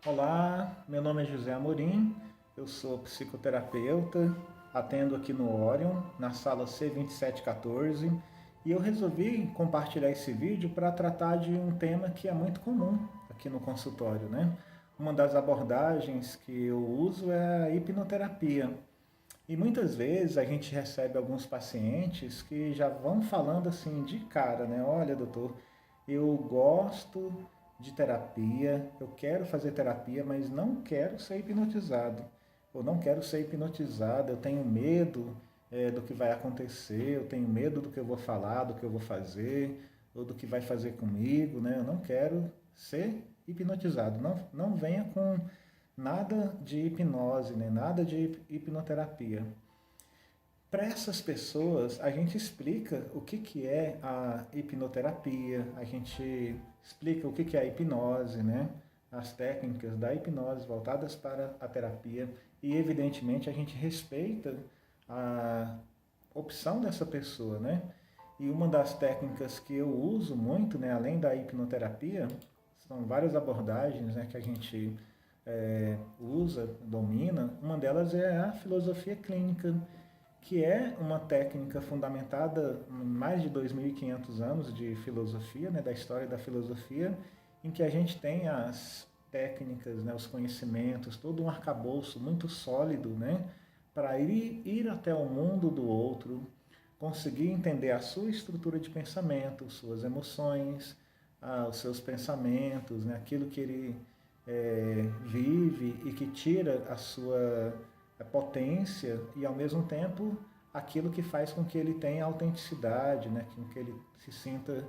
Olá, meu nome é José Amorim, eu sou psicoterapeuta, atendo aqui no Orion, na sala C2714, e eu resolvi compartilhar esse vídeo para tratar de um tema que é muito comum aqui no consultório, né? Uma das abordagens que eu uso é a hipnoterapia. E muitas vezes a gente recebe alguns pacientes que já vão falando assim de cara, né? Olha, doutor, eu gosto de terapia, eu quero fazer terapia, mas não quero ser hipnotizado. Eu não quero ser hipnotizado, eu tenho medo do que vai acontecer, eu tenho medo do que eu vou falar, do que eu vou fazer, ou do que vai fazer comigo, né? Eu não quero ser hipnotizado. Não venha com nada de hipnose, né? Nada de hipnoterapia. Para essas pessoas, a gente explica o que é a hipnoterapia, a gente explica o que é a hipnose, né? As técnicas da hipnose voltadas para a terapia e, evidentemente, a gente respeita a opção dessa pessoa, né? E uma das técnicas que eu uso muito, né, além da hipnoterapia, são várias abordagens, né, que a gente usa, domina. Uma delas é a filosofia clínica, que é uma técnica fundamentada em mais de 2.500 anos de filosofia, né, da história da filosofia, em que a gente tem as técnicas, né, os conhecimentos, todo um arcabouço muito sólido, né, para ir até o mundo do outro, conseguir entender a sua estrutura de pensamento, suas emoções, os seus pensamentos, né, aquilo que ele vive e que tira a sua potência e, ao mesmo tempo, aquilo que faz com que ele tenha autenticidade, né, com que ele se sinta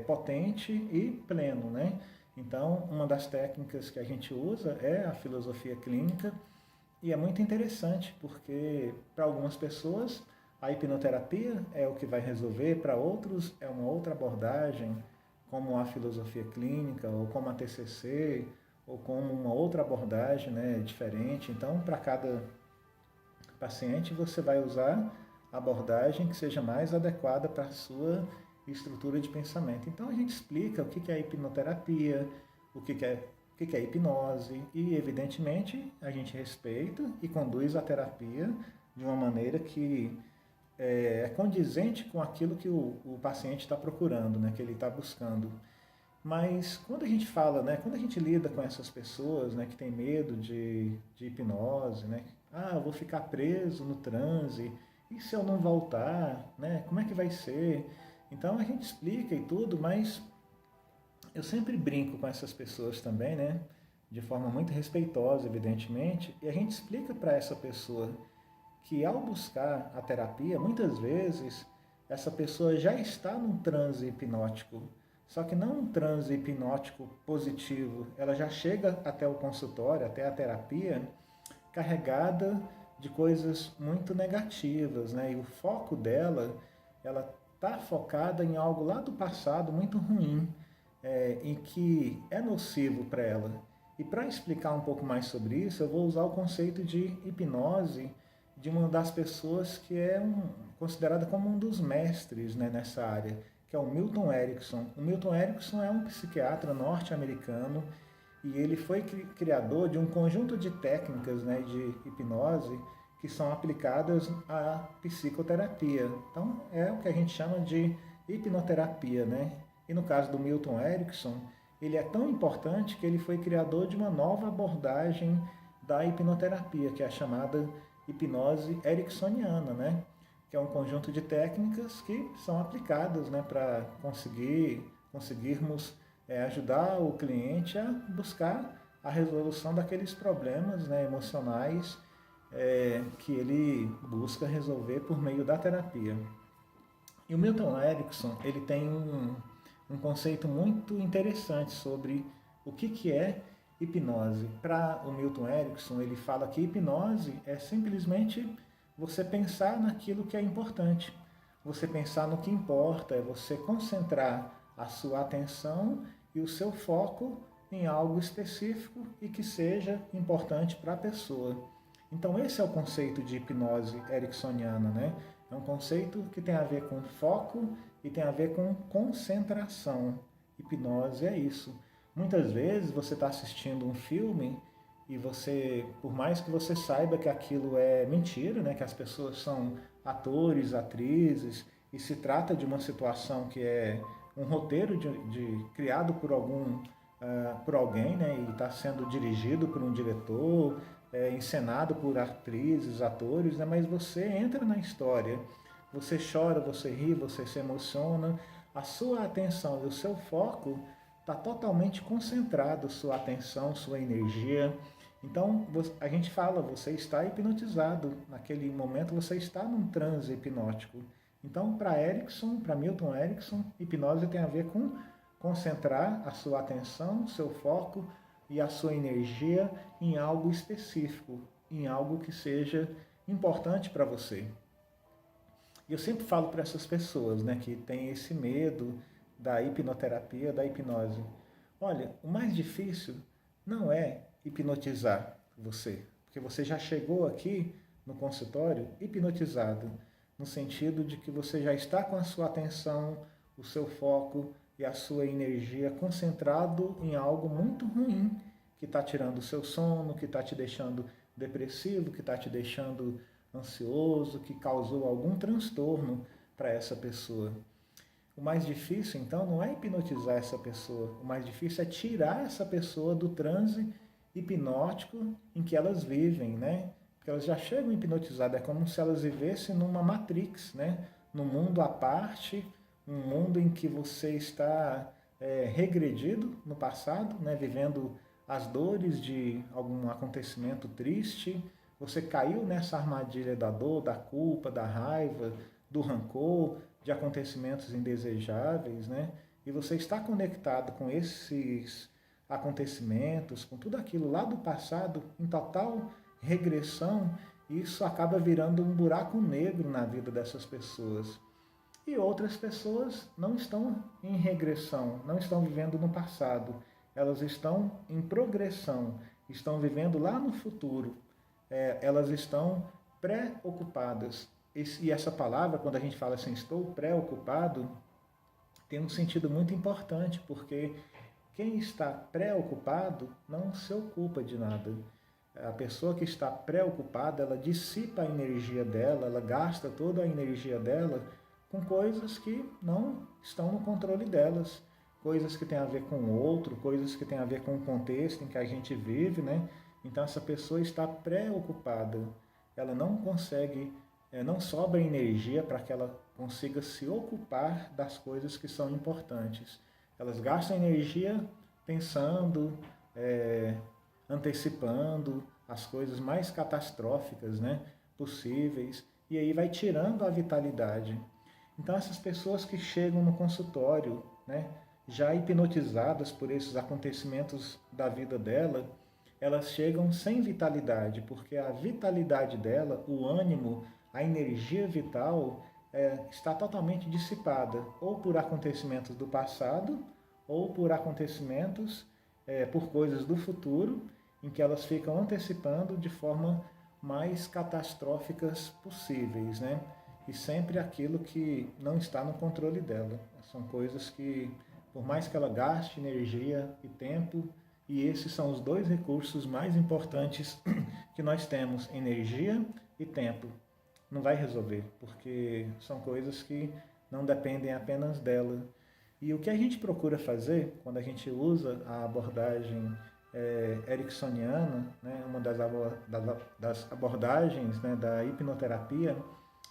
potente e pleno, né? Então, uma das técnicas que a gente usa é a filosofia clínica e é muito interessante porque para algumas pessoas a hipnoterapia é o que vai resolver, para outros é uma outra abordagem, como a filosofia clínica ou como a TCC ou como uma outra abordagem, né, diferente. Então, para cada paciente, você vai usar a abordagem que seja mais adequada para a sua estrutura de pensamento. Então, a gente explica o que é hipnoterapia, o que é hipnose e, evidentemente, a gente respeita e conduz a terapia de uma maneira que é condizente com aquilo que o paciente está procurando, né, que ele está buscando. Mas quando a gente fala, né, quando a gente lida com essas pessoas, né, que tem medo de hipnose, né, eu vou ficar preso no transe, e se eu não voltar, né, como é que vai ser? Então a gente explica e tudo, mas eu sempre brinco com essas pessoas também, né, de forma muito respeitosa, evidentemente, e a gente explica para essa pessoa que ao buscar a terapia, muitas vezes essa pessoa já está num transe hipnótico, só que não um transe hipnótico positivo. Ela já chega até o consultório, até a terapia, carregada de coisas muito negativas, né? E o foco dela, ela está focada em algo lá do passado muito ruim, em que é nocivo para ela. E para explicar um pouco mais sobre isso, eu vou usar o conceito de hipnose de uma das pessoas que é considerada como um dos mestres, né, nessa área, que é o Milton Erickson. O Milton Erickson é um psiquiatra norte-americano e ele foi criador de um conjunto de técnicas, né, de hipnose que são aplicadas à psicoterapia. Então, é o que a gente chama de hipnoterapia, né? E no caso do Milton Erickson, ele é tão importante que ele foi criador de uma nova abordagem da hipnoterapia, que é a chamada hipnose ericksoniana, né? Que é um conjunto de técnicas que são aplicadas, né, para conseguirmos ajudar o cliente a buscar a resolução daqueles problemas, né, emocionais que ele busca resolver por meio da terapia. E o Milton Erickson, ele tem um conceito muito interessante sobre o que é hipnose. Para o Milton Erickson, ele fala que hipnose é simplesmente você pensar naquilo que é importante. Você pensar no que importa, é você concentrar a sua atenção e o seu foco em algo específico e que seja importante para a pessoa. Então esse é o conceito de hipnose ericksoniana, né? É um conceito que tem a ver com foco e tem a ver com concentração. Hipnose é isso. Muitas vezes você está assistindo um filme e você, por mais que você saiba que aquilo é mentira, né, que as pessoas são atores, atrizes, e se trata de uma situação que é um roteiro criado por por alguém, né, e está sendo dirigido por um diretor, encenado por atrizes, atores, né, mas você entra na história, você chora, você ri, você se emociona, a sua atenção e o seu foco está totalmente concentrado, sua atenção, sua energia. Então a gente fala, você está hipnotizado, naquele momento você está num transe hipnótico. Então, para Erickson, para Milton Erickson, hipnose tem a ver com concentrar a sua atenção, seu foco e a sua energia em algo específico, em algo que seja importante para você. E eu sempre falo para essas pessoas, né, que têm esse medo da hipnoterapia, da hipnose. Olha, o mais difícil não é hipnotizar você, porque você já chegou aqui no consultório hipnotizado, no sentido de que você já está com a sua atenção, o seu foco e a sua energia concentrado em algo muito ruim, que está tirando o seu sono, que está te deixando depressivo, que está te deixando ansioso, que causou algum transtorno para essa pessoa. O mais difícil, então, não é hipnotizar essa pessoa. O mais difícil é tirar essa pessoa do transe hipnótico em que elas vivem, né? Porque elas já chegam hipnotizadas. É como se elas vivessem numa matrix, né? Num mundo à parte, um mundo em que você está regredido no passado, né? Vivendo as dores de algum acontecimento triste. Você caiu nessa armadilha da dor, da culpa, da raiva, do rancor, de acontecimentos indesejáveis, né? E você está conectado com esses acontecimentos, com tudo aquilo lá do passado, em total regressão, e isso acaba virando um buraco negro na vida dessas pessoas. E outras pessoas não estão em regressão, não estão vivendo no passado, elas estão em progressão, estão vivendo lá no futuro, elas estão preocupadas. E essa palavra, quando a gente fala assim, estou preocupado, tem um sentido muito importante, porque quem está preocupado não se ocupa de nada. A pessoa que está preocupada, ela dissipa a energia dela, ela gasta toda a energia dela com coisas que não estão no controle delas, coisas que têm a ver com o outro, coisas que têm a ver com o contexto em que a gente vive, né? Então essa pessoa está preocupada, ela não consegue, não sobra energia para que ela consiga se ocupar das coisas que são importantes. Elas gastam energia pensando, antecipando as coisas mais catastróficas, né, possíveis, e aí vai tirando a vitalidade. Então essas pessoas que chegam no consultório, né, já hipnotizadas por esses acontecimentos da vida dela, elas chegam sem vitalidade, porque a vitalidade dela, o ânimo, a energia vital está totalmente dissipada, ou por acontecimentos do passado, ou por acontecimentos, por coisas do futuro, em que elas ficam antecipando de forma mais catastróficas possíveis, né? E sempre aquilo que não está no controle dela. São coisas que, por mais que ela gaste energia e tempo, e esses são os dois recursos mais importantes que nós temos, energia e tempo. Não vai resolver, porque são coisas que não dependem apenas dela. E o que a gente procura fazer quando a gente usa a abordagem ericksoniana, né, uma das abordagens, né, da hipnoterapia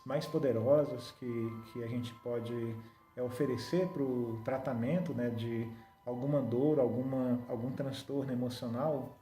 mais poderosas que a gente pode oferecer para o tratamento, né, de alguma dor, algum transtorno emocional,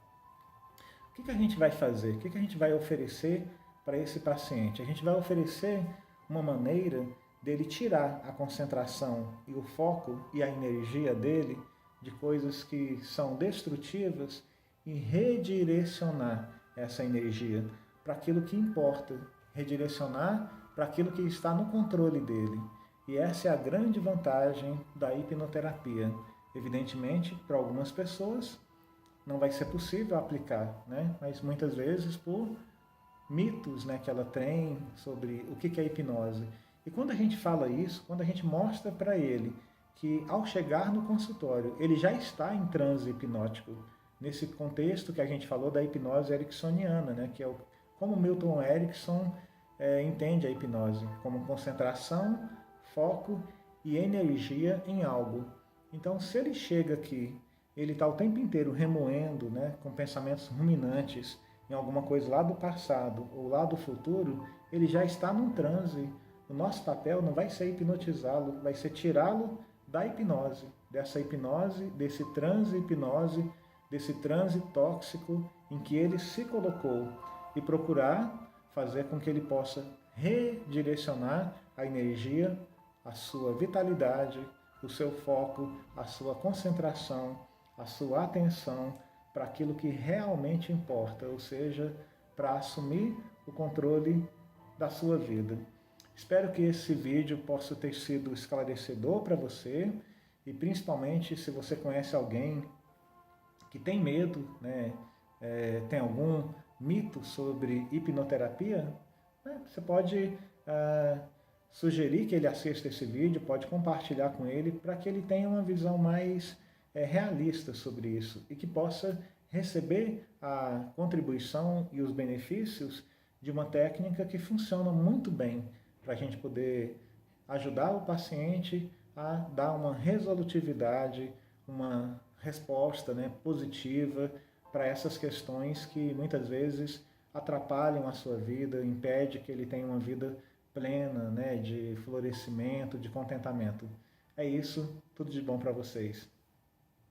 o que a gente vai fazer? O que a gente vai oferecer para esse paciente? A gente vai oferecer uma maneira dele tirar a concentração e o foco e a energia dele de coisas que são destrutivas e redirecionar essa energia para aquilo que importa, redirecionar para aquilo que está no controle dele. E essa é a grande vantagem da hipnoterapia. Evidentemente, para algumas pessoas não vai ser possível aplicar, né? Mas muitas vezes por mitos, né, que ela tem sobre o que é hipnose. E quando a gente fala isso, quando a gente mostra para ele que ao chegar no consultório, ele já está em transe hipnótico. Nesse contexto que a gente falou da hipnose ericksoniana, né? Que é como Milton Erickson entende a hipnose, como concentração, foco e energia em algo. Então, se ele chega aqui, ele está o tempo inteiro remoendo, né, com pensamentos ruminantes em alguma coisa lá do passado ou lá do futuro, ele já está num transe. O nosso papel não vai ser hipnotizá-lo, vai ser tirá-lo da hipnose, dessa hipnose, desse transe hipnose, desse transe tóxico em que ele se colocou e procurar fazer com que ele possa redirecionar a energia, a sua vitalidade, o seu foco, a sua concentração, a sua atenção para aquilo que realmente importa, ou seja, para assumir o controle da sua vida. Espero que esse vídeo possa ter sido esclarecedor para você e principalmente se você conhece alguém que tem medo, né, tem algum mito sobre hipnoterapia, né, você pode sugerir que ele assista esse vídeo, pode compartilhar com ele para que ele tenha uma visão mais realista sobre isso e que possa receber a contribuição e os benefícios de uma técnica que funciona muito bem para a gente poder ajudar o paciente a dar uma resolutividade, uma resposta, né, positiva para essas questões que muitas vezes atrapalham a sua vida, impede que ele tenha uma vida plena, né, de florescimento, de contentamento. É isso, tudo de bom para vocês.